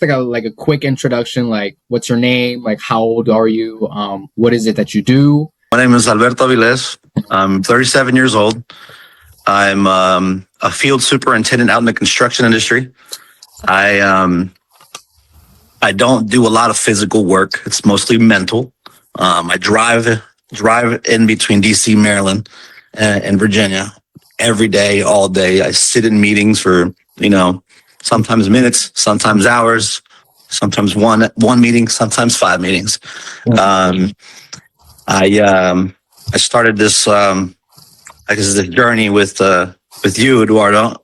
just like a quick introduction, like what's your name, like how old are you, what is it that you do? My name is Alberto Aviles. I'm 37 years old. I'm a field superintendent out in the construction industry. I don't do a lot of physical work. It's mostly mental. I drive in between DC, Maryland, and Virginia every day, all day. I sit in meetings for, sometimes minutes, sometimes hours, sometimes one meeting, sometimes 5 meetings. I started this this journey with you, Eduardo.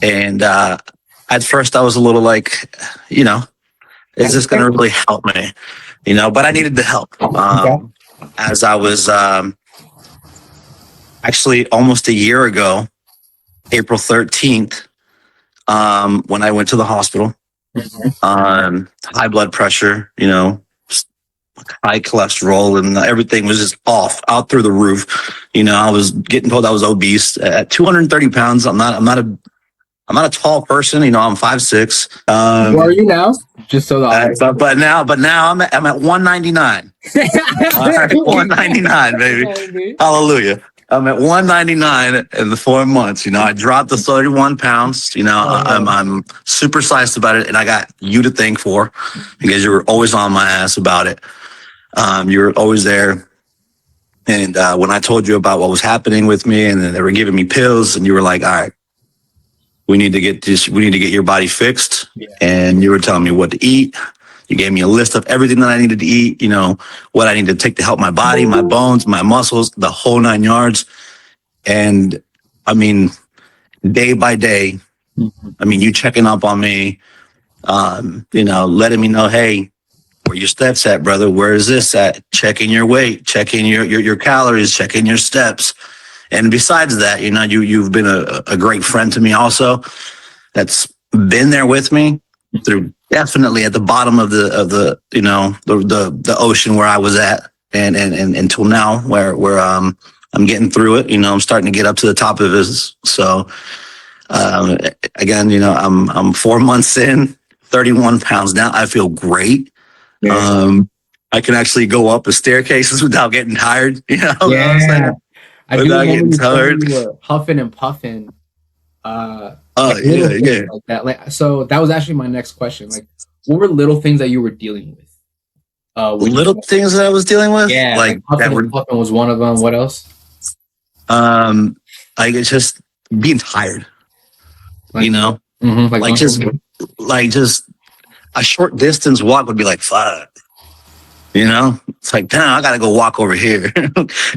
And at first I was a little like, is this going to really help me? But I needed the help. As I was actually almost a year ago, April 13th, when I went to the hospital, high blood pressure, high cholesterol, and everything was just out through the roof. I was getting told I was obese at 230 pounds. I'm not a tall person. I'm 5'6". Where are you now? Just so that but now I'm at 199. All right, 199, baby. Hallelujah. I'm at 199 in the 4 months. I dropped the 31 pounds. I'm super psyched about it, and I got you to thank for, because you were always on my ass about it. You were always there. And when I told you about what was happening with me, and then they were giving me pills, and you were like, all right, we need to get your body fixed. Yeah. And you were telling me what to eat. You gave me a list of everything that I needed to eat, what I needed to take to help my body, my bones, my muscles, the whole 9 yards. And I mean, day by day, you checking up on me, letting me know, hey, where your steps at, brother? Where is this at? Checking your weight, checking your calories, checking your steps. And besides that, you've been a great friend to me also, that's been there with me through definitely at the bottom of the ocean where I was at, and until now where I'm getting through it. I'm starting to get up to the top of it. So again, I'm 4 months in, 31 pounds now. I feel great. Yeah. I can actually go up the staircases without getting tired. Yeah. I do remember you were huffing and puffing. Yeah. Like that. So that was actually my next question. Like, what were little things that you were dealing with? Things that I was dealing with? Yeah, like huffing and puffing was one of them. What else? It's just being tired. Just a short distance walk would be like, fuck. It's like, damn, I gotta go walk over here.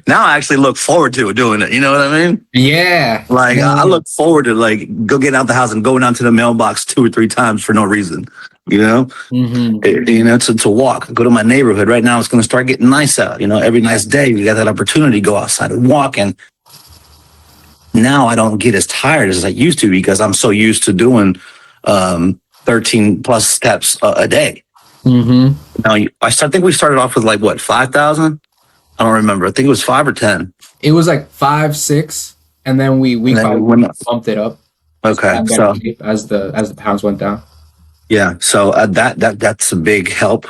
Now I actually look forward to doing it. You know what I mean? Yeah. I look forward to go get out the house and go down to the mailbox 2 or 3 times for no reason. To walk, go to my neighborhood. Right now it's gonna start getting nice out. Every nice day we got that opportunity to go outside and walk. And now I don't get as tired as I used to, because I'm so used to doing 13 plus steps a day. Now, I think we started off with 5,000. I don't remember. I think it was 5 or 10. It was 5, 6, and then we bumped it up. Okay, so as the pounds went down. Yeah, so that's a big help.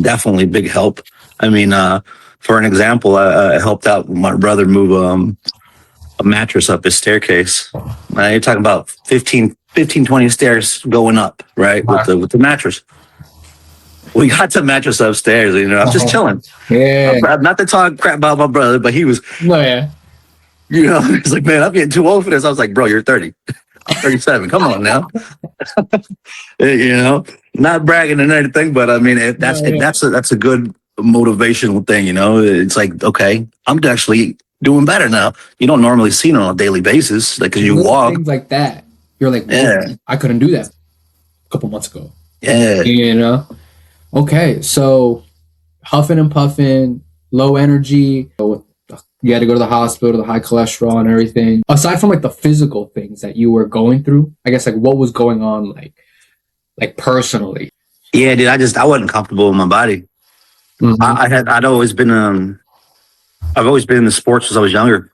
Definitely big help. For an example, I helped out my brother move a mattress up his staircase. You're talking about 15, 20 stairs going up, right, with the mattress. We got the mattress upstairs, I'm just chilling. Yeah. Not to talk crap about my brother, but he was. No, yeah. He's like, man, I'm getting too old for this. I was like, bro, you're 30. I'm 37. Come on now. Not bragging and anything, but that's a good motivational thing. It's like, okay, I'm actually doing better now. You don't normally see it on a daily basis, because you walk. Things like that. You're like, yeah, I couldn't do that a couple months ago. Yeah. Okay, so huffing and puffing, low energy. You had to go to the hospital, the high cholesterol and everything. Aside from the physical things that you were going through, I guess what was going on like personally? Yeah, dude, I wasn't comfortable with my body. I've always been in the sports since I was younger.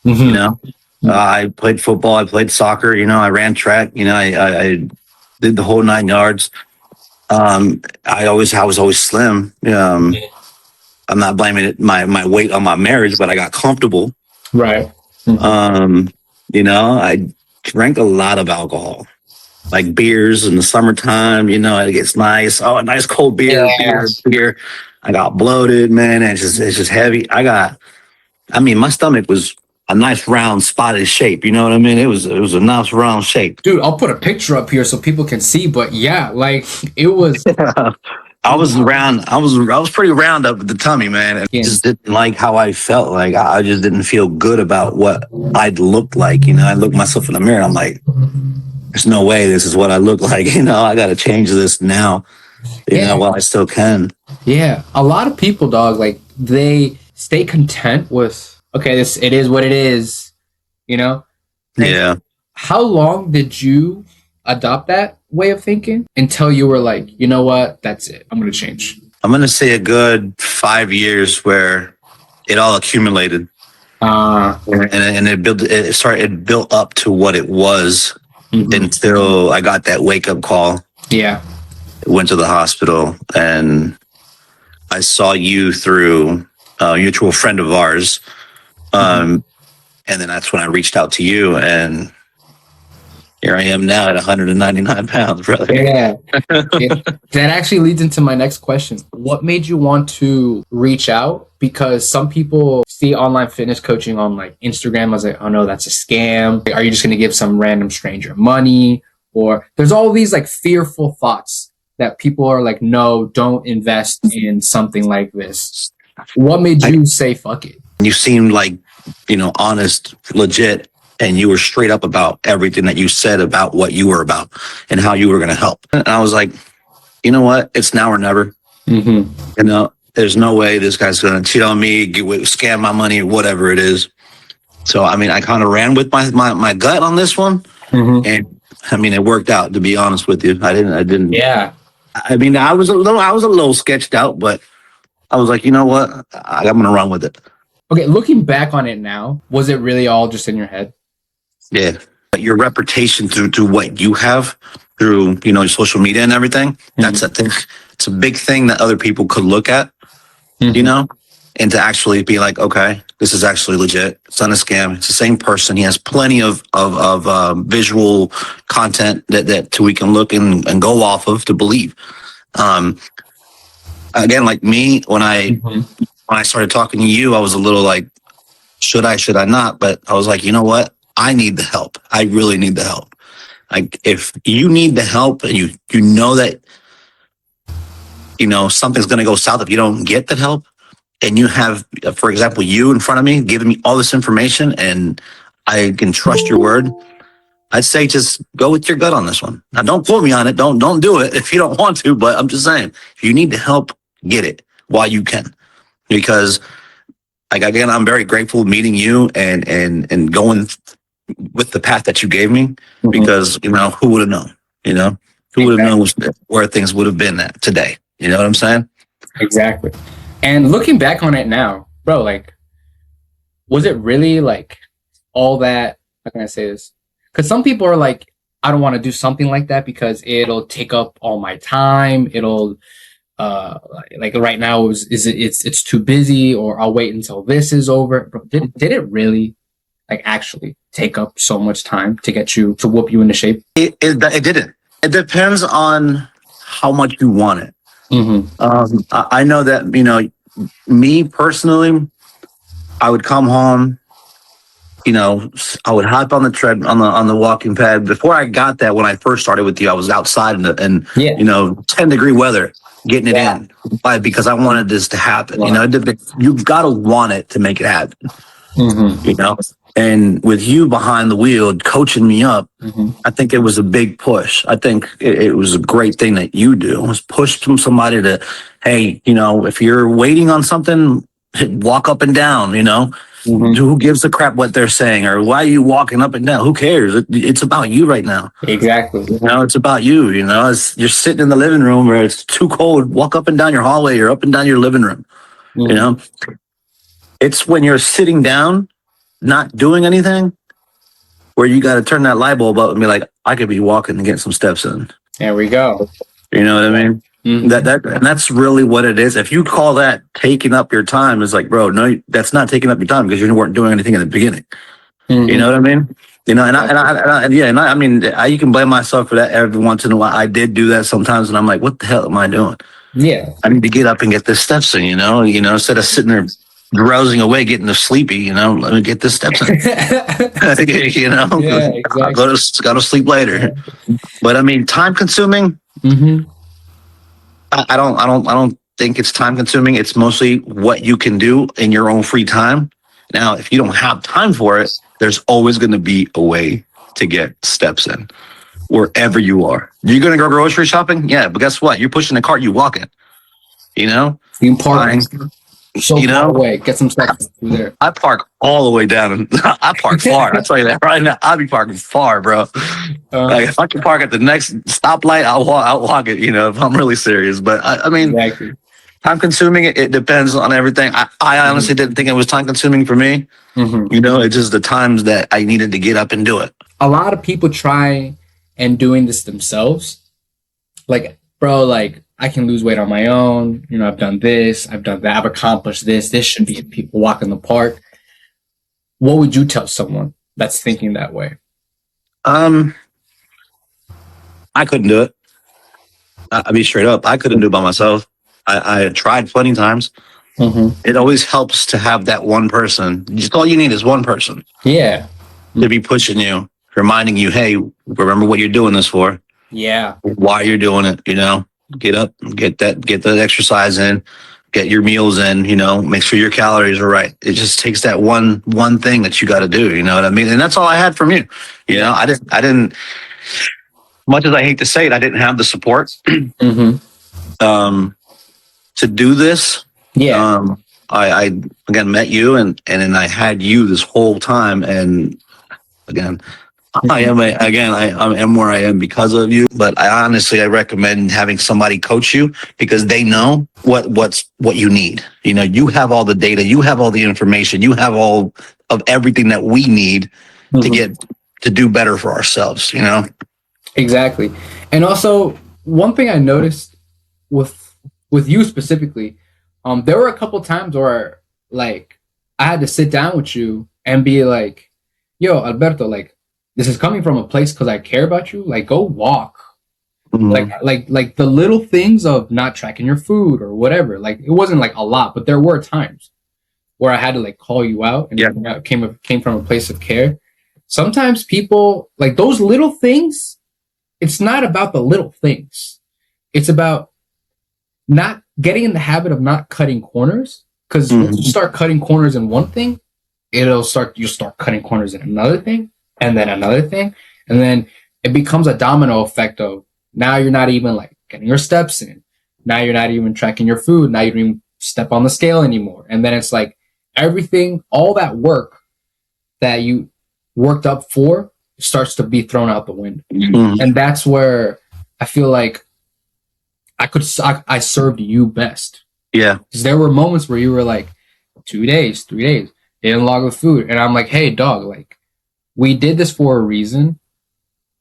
I played football, I played soccer, I ran track, I did the whole 9 yards. I was always slim. I'm not blaming my weight on my marriage, but I got comfortable. Right. I drank a lot of alcohol, like beers in the summertime. It gets nice. Oh, a nice cold beer, beer. I got bloated, man. And it's just heavy. My stomach was a nice round spotted shape. You know what I mean? It was a nice round shape. Dude, I'll put a picture up here so people can see. But yeah, like it was. I was pretty round up at the tummy, man. And I just didn't like how I felt. Like I just didn't feel good about what I'd looked like. I looked myself in the mirror. And I'm like, there's no way this is what I look like. I got to change this now. While I still can. Yeah, a lot of people, dog, like they stay content with it is what it is. Yeah. How long did you adopt that way of thinking until you were like, you know what, that's it, I'm gonna change? I'm gonna say a good 5 years where it all accumulated, and it built up to what it was until I got that wake up call. Yeah, went to the hospital and I saw you through a mutual friend of ours, and then that's when I reached out to you and. Here I am now at 199 pounds, brother. Yeah. That actually leads into my next question. What made you want to reach out? Because some people see online fitness coaching on like Instagram as like, oh no, that's a scam. Are you just going to give some random stranger money? Or there's all these like fearful thoughts that people are like, no, don't invest in something like this. What made you say, fuck it? You seemed like, honest, legit. And you were straight up about everything that you said about what you were about and how you were going to help. And I was like, you know what? It's now or never. There's no way this guy's going to cheat on me, scam my money, whatever it is. So, I kind of ran with my gut on this one. And it worked out, to be honest with you. I didn't. Yeah. I was a little sketched out, but I was like, you know what? I'm going to run with it. Okay. Looking back on it now, was it really all just in your head? Yeah. Your reputation through what you have through, your social media and everything. That's a thing. It's a big thing that other people could look at, and to actually be like, okay, this is actually legit. It's not a scam. It's the same person. He has plenty of visual content that we can look and go off of to believe. Again, like me, when I started talking to you, I was a little like, should I not? But I was like, you know what? I need the help. I really need the help. Like if you need the help and you know that, something's going to go south if you don't get the help, and you have, for example, you in front of me, giving me all this information and I can trust your word, I'd say just go with your gut on this one. Now, don't quote me on it. Don't do it if you don't want to, but I'm just saying, if you need the help, get it while you can. Because like, again, I'm very grateful meeting you and going with the path that you gave me, because who would have known? Who would have known where things would have been at today? You know what I'm saying? Exactly. And looking back on it now, bro, like, was it really like all that? How can I say this? Because some people are like, I don't want to do something like that because it'll take up all my time. It'll like right now it's too busy, or I'll wait until this is over. Bro, did it really like actually take up so much time to get you to whoop you into shape? It didn't. It depends on how much you want it. I know that, me personally, I would come home, I would hop on the tread on the walking pad. Before I got that, when I first started with you, I was outside in 10-degree weather, getting it in, because I wanted this to happen. You've got to want it to make it happen. And with you behind the wheel, coaching me up, I think it was a big push. I think it was a great thing that you do, was push from somebody to, hey, if you're waiting on something, walk up and down, who gives a crap what they're saying, or why are you walking up and down? Who cares? It's about you right now. Exactly. It's about you, you're sitting in the living room where it's too cold, walk up and down your hallway or up and down your living room. It's when you're sitting down, not doing anything, where you got to turn that light bulb up and be like, I could be walking and getting some steps in. There we go. You know what I mean? Mhm. And that's really what it is. If you call that taking up your time, it's like, bro, no, that's not taking up your time because you weren't doing anything in the beginning. You know what I mean? You know, I mean, you can blame myself for that every once in a while. I did do that sometimes, and I'm like, what the hell am I doing? Yeah. I need to get up and get the steps in. Instead of sitting there drowsing away, getting sleepy. Let me get the steps in. Yeah, exactly. I'll go to sleep later. But I mean, time consuming. Mm-hmm. I don't think it's time consuming. It's mostly what you can do in your own free time. Now, if you don't have time for it, there's always going to be a way to get steps in wherever you are. You're going to go grocery shopping? Yeah, but guess what? You're pushing the cart, you walking. You You can park so you far know, away. Get some stuff through there. I park all the way down, and I park far. I tell you that right now. I'll be parking far, bro. Like if I can park at the next stoplight, I'll walk it. If I'm really serious. But I mean, Exactly. time consuming. It depends on everything. I honestly didn't think it was time consuming for me. Mm-hmm. It's just the times that I needed to get up and do it. A lot of people try and doing this themselves. Like, bro, like I can lose weight on my own. I've done this. I've done that. I've accomplished this. This should be people walk in the park. What would you tell someone that's thinking that way? I couldn't do it. I'll be straight up. I couldn't do it by myself. I tried plenty of times. Mm-hmm. It always helps to have that one person. Just all you need is one person. Yeah. To be pushing you, reminding you, hey, remember what you're doing this for. Yeah. Why you're doing it. Get up, get the exercise in, get your meals in. Make sure your calories are right. It just takes that one thing that you got to do. You know what I mean? And that's all I had from you. I didn't. Much as I hate to say it, I didn't have the support Mm-hmm. to do this. Yeah. I again met you and then I had you this whole time. And again, I am where I am because of you. But I recommend having somebody coach you because they know what you need. You have all the data, you have all the information, you have all of everything that we need to do better for ourselves. Exactly. And also, one thing I noticed with you specifically, there were a couple times where like I had to sit down with you and be like, "Yo, Alberto, like this is coming from a place because I care about you. Like, go walk." Mm-hmm. Like the little things of not tracking your food or whatever. Like it wasn't like a lot, but there were times where I had to like call you out, and it came from a place of care. Sometimes people like those little things. It's not about the little things. It's about not getting in the habit of not cutting corners. Because once you start cutting corners in one thing, you'll start cutting corners in another thing, and then another thing. And then it becomes a domino effect of now you're not even like getting your steps in. Now you're not even tracking your food. Now you don't even step on the scale anymore. And then it's like everything, all that work that you worked up for starts to be thrown out the window. And that's where I feel like I served you best. Yeah. Because there were moments where you were like 2 days, 3 days, didn't log the food. And I'm like, hey dog, like we did this for a reason.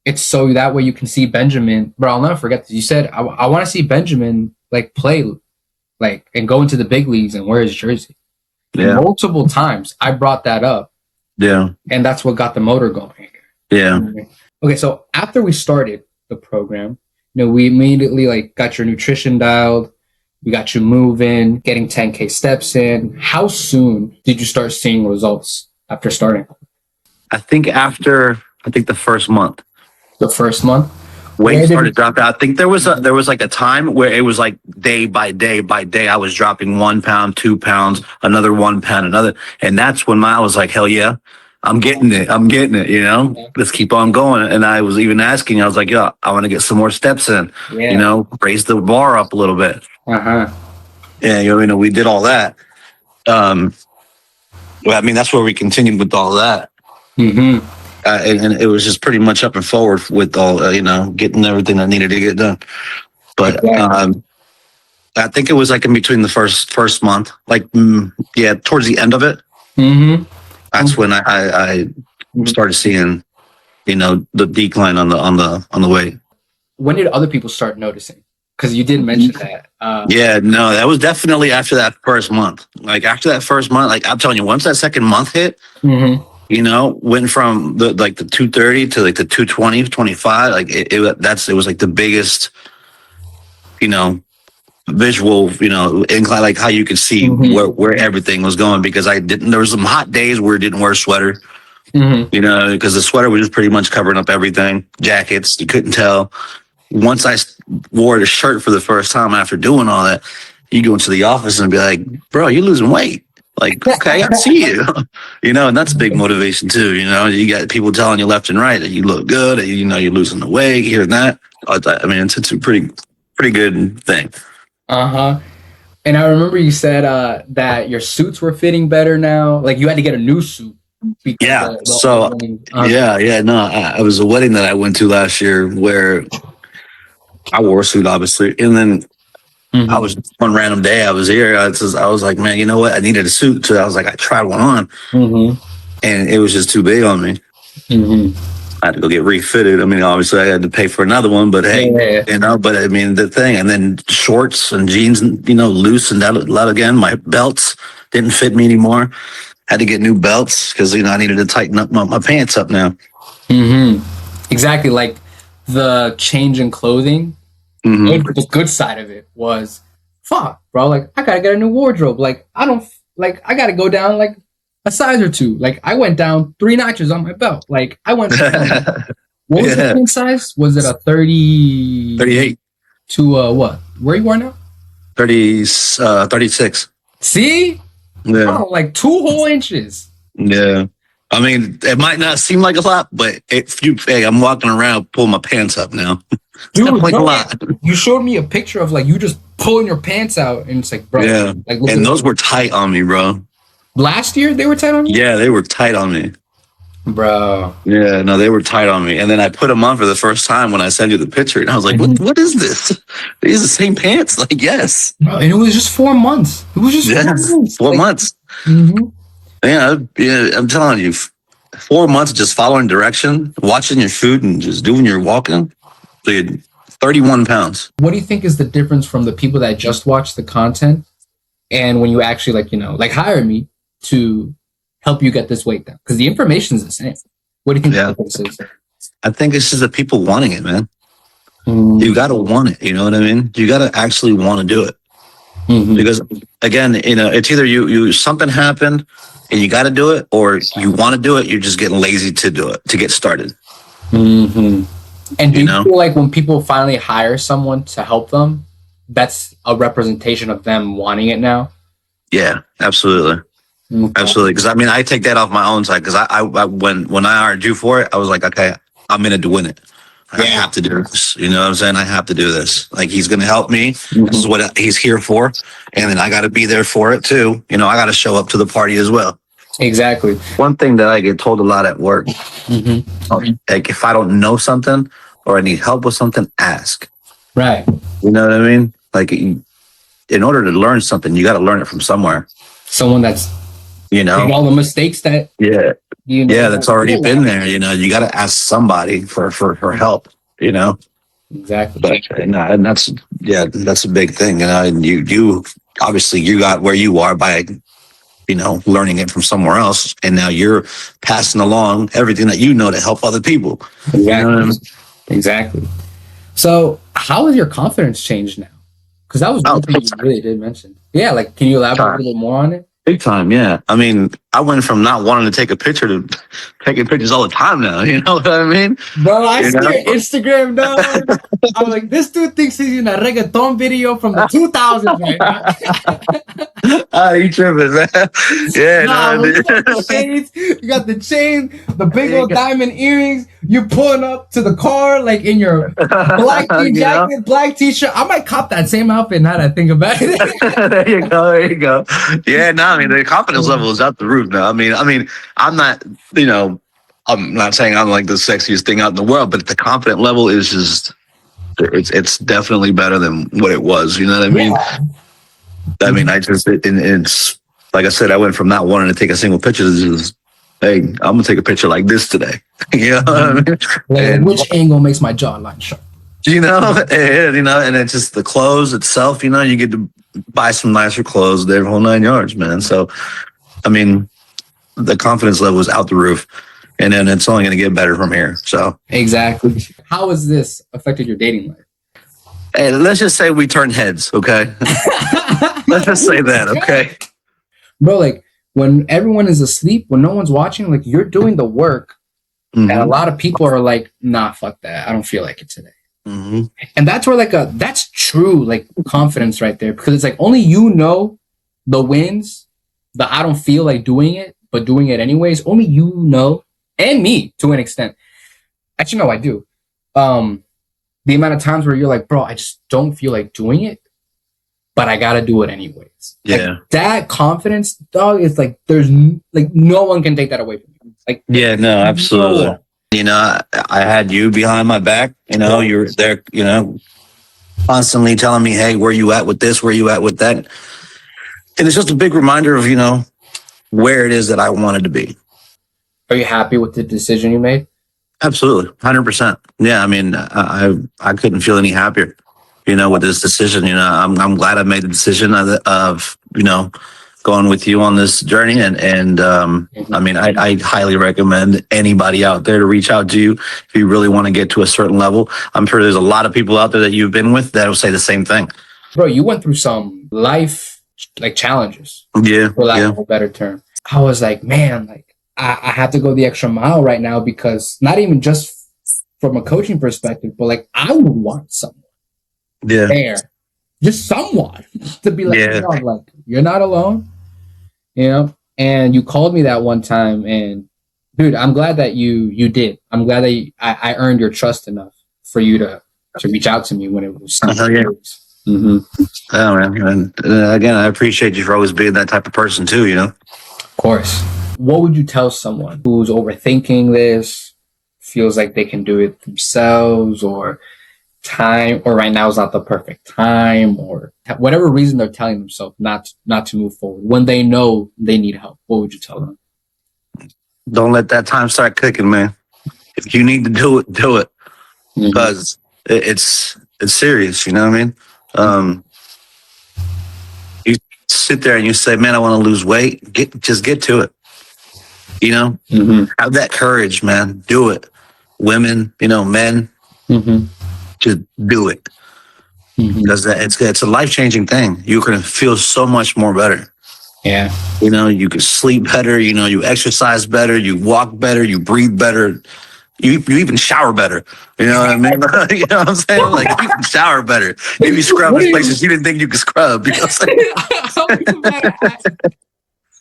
It's so that way you can see Benjamin. Bro, I'll never forget this. You said I want to see Benjamin like play like and go into the big leagues and wear his jersey. Yeah. Multiple times I brought that up. Yeah. And that's what got the motor going. Yeah. Okay, so after we started the program, we immediately like got your nutrition dialed. We got you moving, getting 10K steps in. How soon did you start seeing results after starting? I think the first month. The first month? Weight started dropping. I think there was like a time where it was like day by day I was dropping 1 pound, 2 pounds, another 1 pound, another. And that's when I was like, hell yeah. I'm getting it. Let's keep on going. And I was even asking, I was like, yeah, I want to get some more steps in, raise the bar up a little bit. Yeah. We did all that. Well, I mean, that's where we continued with all that. Mm-hmm. And it was just pretty much up and forward with all, getting everything that needed to get done. But, I think it was like in between the first month, like, towards the end of it. Mm-hmm. That's when I started seeing, the decline on the weight. when did other people start noticing? Because you did mention that. Yeah, no, that was definitely after that first month. Like after that first month, like I'm telling you, once that second month hit, Mm-hmm. you know, went from the 230 to like the 220, 25. Like it was like the biggest, you know, visual, you know, incline, like how you could see Mm-hmm. where everything was going, because there was some hot days where I didn't wear a sweater, Mm-hmm. you know, because the sweater was just pretty much covering up everything. Jackets, you couldn't tell. Once wore the shirt for the first time after doing all that, you go into the office and be like, bro, you're losing weight. Like, okay, I see you. You know, and that's a big motivation too. You know, you got people telling you left and right that you look good, that, you know, you're losing the weight, here and that. I mean, it's a pretty good thing. Uh-huh. And I remember you said that your suits were fitting better now. Like you had to get a new suit because Yeah. So, yeah. No, it was a wedding that I went to last year where I wore a suit, obviously, and then I was one random day I was here. I was like, man, you know what? I needed a suit, so I was like, I tried one on, and it was just too big on me. I had to go get refitted. I mean, obviously, I had to pay for another one, but hey, you know. But I mean, the thing, and then shorts and jeans, you know, loosened out a lot again. My belts didn't fit me anymore. Had to get new belts because, you know, I needed to tighten up my pants up now. Exactly, like the change in clothing. The good side of it was, fuck, bro. Like I gotta get a new wardrobe. Like I gotta go down like a size or two. Like I went down 3 notches on my belt. Like I went. What was the pin size? Was it a 30? 38 to what? Where you are now? 36. See, Yeah, like 2 whole inches. yeah. I mean, it might not seem like a lot, but hey, I'm walking around pulling my pants up now. Dude, like a lot. You showed me a picture of like you just pulling your pants out, and it's like, bro. Yeah, like, and those were tight on me, bro. Last year they were tight on you? Yeah, they were tight on me, bro. Yeah, no, they were tight on me, and then I put them on for the first time when I sent you the picture, and I was like, "What is this? Are these the same pants?" Like, yes, bro, and it was just 4 months. It was just 4 months. 4 months. Yeah, I'm telling you, 4 months just following direction, watching your food, and just doing your walking. Dude, 31 pounds. What do you think is the difference from the people that just watch the content and when you actually like hire me to help you get this weight down? Because the information is the same. What do you think the difference is? I think it's just the people wanting it, man. You got to want it. You know what I mean? You got to actually want to do it. Because again, you know, it's either you something happened and you got to do it, or you want to do it. You're just getting lazy to do it, to get started. And do you feel like when people finally hire someone to help them, that's a representation of them wanting it now? Yeah, absolutely. Absolutely. Because I mean, I take that off my own side, because I when I hired you for it, I was like, okay, I'm in it to win it. I have to do this. You know what I'm saying? I have to do this. Like, he's going to help me. This is what he's here for. And then I got to be there for it too. You know, I got to show up to the party as well. Exactly. One thing that I get told a lot at work, like if I don't know something or I need help with something, ask. Right. You know what I mean? Like, in order to learn something, you got to learn it from somewhere. Someone that's, you know, all the mistakes that, that's already been there. You know, you got to ask somebody for help, you know? Exactly. But, and that's a big thing. You know, and you obviously you got where you are by, you know, learning it from somewhere else. And now you're passing along everything that you know to help other people. Exactly. You know what I mean? Exactly. So how has your confidence changed now? Because that was one thing you really did mention. Yeah, like, can you elaborate a little more on it? Big time, yeah. I mean, I went from not wanting to take a picture to taking pictures all the time now. You know what I mean? Bro, I see your Instagram, dog. I'm like, this dude thinks he's in a reggaeton video from the 2000s right now. You tripping, man. Yeah, you got the shades, you got the chain, the big old diamond earrings. You're pulling up to the car like in your black jacket, black t-shirt. I might cop that same outfit now that I think about it. There you go. Yeah, no, I mean, the confidence level is out the roof now. I mean, I'm not, you know, I'm not saying I'm like the sexiest thing out in the world, but the confident level is just, it's definitely better than what it was. You know what I mean? Yeah. I mean, it's like I said, I went from not wanting to take a single picture to just, hey, I'm gonna take a picture like this today. You know what I mean? Like, which angle makes my jawline sharp? And it's just the clothes itself, you get to buy some nicer clothes, the whole 9 yards, man. So, I mean, the confidence level is out the roof, and then it's only going to get better from here. So, exactly. How has this affected your dating life? hey, let's just say we turn heads, okay? Let's just say that, okay? Bro, like when everyone is asleep, when no one's watching, like you're doing the work, and a lot of people are like, "Nah, fuck that. I don't feel like it today." Mm-hmm. And that's where that's true like confidence right there, because it's like only you know the wins, the I don't feel like doing it, but doing it anyways. Only you know, and me to an extent. Actually, no, I do. The amount of times where you're like, bro, I just don't feel like doing it, but I gotta do it anyways. Yeah, like, that confidence, dog, is like there's like no one can take that away from you. Like, yeah, no, absolutely. No. I had you behind my back. You were there. Constantly telling me, "Hey, where you at with this? Where you at with that?" And it's just a big reminder of where it is that I wanted to be. Are you happy with the decision you made? Absolutely, 100%. Yeah, I mean, I couldn't feel any happier, with this decision. I'm glad I made the decision of going with you on this journey, and I mean, I highly recommend anybody out there to reach out to you if you really want to get to a certain level. I'm sure there's a lot of people out there that you've been with that will say the same thing. Bro, you went through some life like challenges. Yeah, for lack of a better term. I was like, man, like I have to go the extra mile right now, because not even just from a coaching perspective, but like I would want someone there, just someone to be like, like you're not alone, And you called me that one time, and dude, I'm glad that you did. I'm glad that I earned your trust enough for you to reach out to me when it was something. Mm-hmm. Oh man, and again, I appreciate you for always being that type of person too. Of course. What would you tell someone who's overthinking this, feels like they can do it themselves, or right now is not the perfect time, or whatever reason they're telling themselves not to move forward when they know they need help? What would you tell them? Don't let that time start clicking, man. If you need to do it, do it, because it's serious. You know what I mean? You sit there and you say, "Man, I want to lose weight." Just get to it. Have that courage, man. Do it. Women, men, just do it. Because it's a life-changing thing. You're going to feel so much more better. Yeah. You can sleep better. You exercise better. You walk better. You breathe better. You even shower better. You know what I mean? You know what I'm saying? Like, you can shower better. You scrub in places you didn't think you could scrub. You know what I'm saying?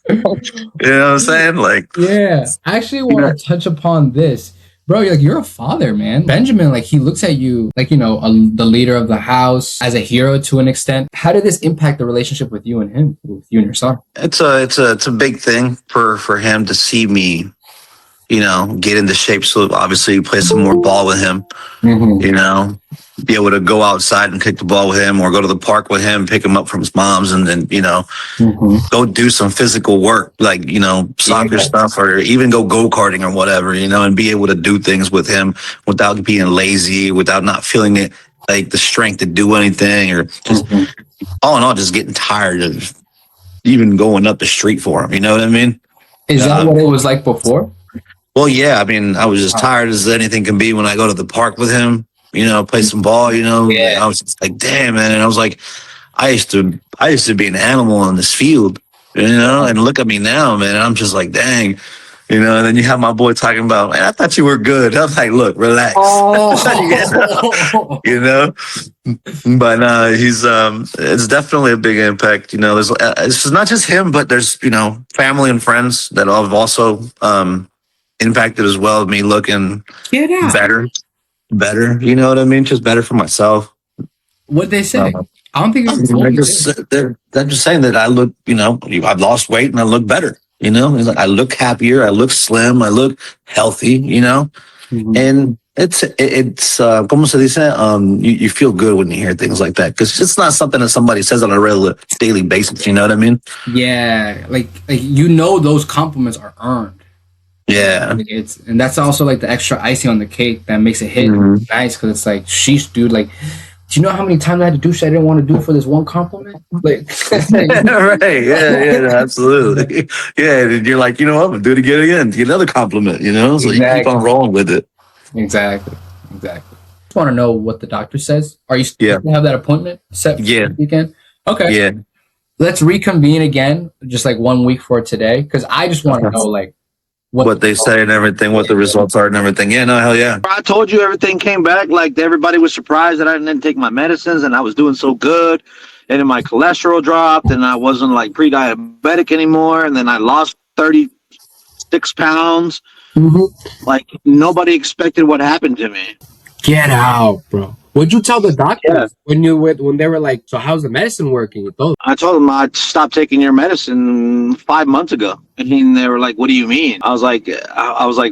You know what I'm saying? Like, yeah. I actually want to touch upon this. Bro, you're a father, man. Benjamin, like, he looks at you like, the leader of the house, as a hero to an extent. How did this impact the relationship with you and him, with you and your son? It's a big thing for him to see me, get into shape. So obviously play some more ball with him, be able to go outside and kick the ball with him, or go to the park with him, pick him up from his mom's, and then, go do some physical work, like, soccer stuff, or even go go-karting or whatever, and be able to do things with him without being lazy, without not feeling it, like the strength to do anything, or just all in all, just getting tired of even going up the street for him. You know what I mean? Is that what it was like before? Well, yeah. I mean, I was just tired as anything can be when I go to the park with him, play some ball, I was just like, damn, man. And I was like, I used to be an animal in this field, and look at me now, man. And I'm just like, dang, and then you have my boy talking about, man, I thought you were good. I was like, look, relax. But he's, it's definitely a big impact. There's, it's not just him, but there's, family and friends that have also, impacted as well. Me looking better. You know what I mean? Just better for myself. What'd they say? I don't think they're just saying that I look, I've lost weight and I look better. It's like I look happier, I look slim, I look healthy. And it's como se dice? You feel good when you hear things like that, because it's not something that somebody says on a regular daily basis. You know what I mean? Yeah, like those compliments are earned. Yeah. And that's also like the extra icing on the cake that makes it hit Mhm. nice because it's like, sheesh, dude, like, do you know how many times I had to do shit I didn't want to do for this one compliment? Like, Right. Yeah. No, absolutely. Yeah. And you're like, you know what? I'm gonna do it again. Get another compliment. So you keep on exactly, rolling with it. exactly, exactly. Just want to know what the doctor says. Are you Yeah. still have that appointment set for Yeah. this weekend? Okay, Yeah. let's reconvene again, just like 1 week for today, because I just want to know like what What the they say and everything, what the results are and everything. Yeah. No. Hell yeah. I told you everything came back. Like everybody was surprised that I didn't take my medicines and I was doing so good. And then my cholesterol dropped and I wasn't like pre-diabetic anymore. And then I lost 36 pounds. Mhm. Like nobody expected what happened to me. Get out, bro. What'd you tell the Yeah. doctors when they were like, so how's the medicine working? You told I told them I stopped taking your medicine 5 months ago. And they were like, what do you mean? I was like,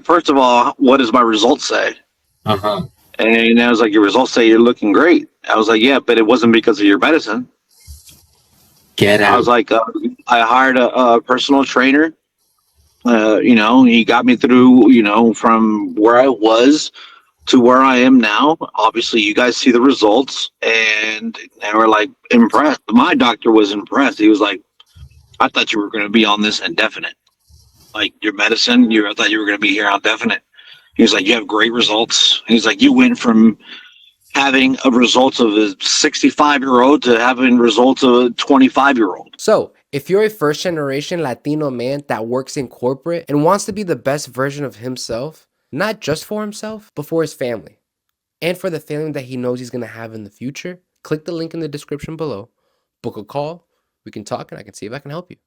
first of all, what does my results say? uh-huh. And I was like, your results say you're looking great. I was like, yeah, but it wasn't because of your medicine. Get I out. was like, I hired a personal trainer. He got me through, from where I was to where I am now. Obviously, you guys see the results, and they were like impressed. My doctor was impressed. He was like, I thought you were going to be on this indefinite. Like your medicine, I thought you were going to be here on definite. He was like, you have great results. He's like, you went from having a result of a 65-year-old to having results of a 25-year-old. So, if you're a first generation Latino man that works in corporate and wants to be the best version of himself, not just for himself, but for his family, and for the family that he knows he's going to have in the future, click the link in the description below, book a call, we can talk, and I can see if I can help you.